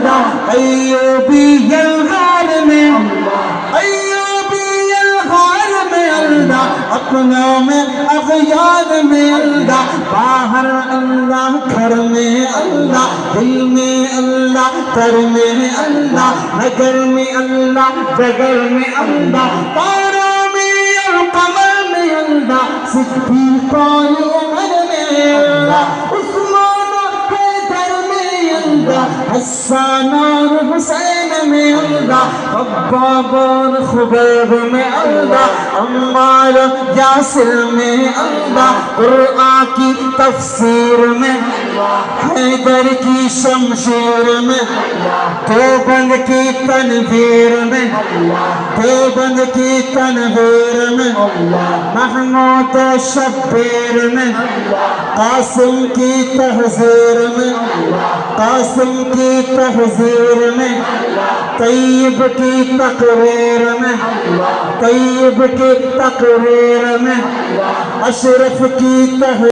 अल्लाह, Ayyubi Algar में Ayyubi Algar में अल्लाह, अपनों में अगयार में अल्लाह, बाहर अल्लाह, घर में अल्लाह, दिल में अल्लाह, कर में अल्लाह, नगर में अल्लाह, जगर में अल्लाह, तारों में और कमर में अल्लाह, सिद्दीक़ और उमर में अल्लाह, उस्मान और हैदर में अल्लाह, हसन और हुसैन में अल्लाह, अब्बाब और खुबैब में अल्लाह, अम्मार यासिर में अल्लाह, कुरआन की तफसीर में हैदर की शमशीर में, देवबंद की तनवीर में, देवबंद की तनवीर में, महमूद शब्बीर में, कासिम की तहजीर में, कासिम की तहजीर में, तैयब की तकरीर में, तैयब की तकरीर में, अशरफ की तहजीर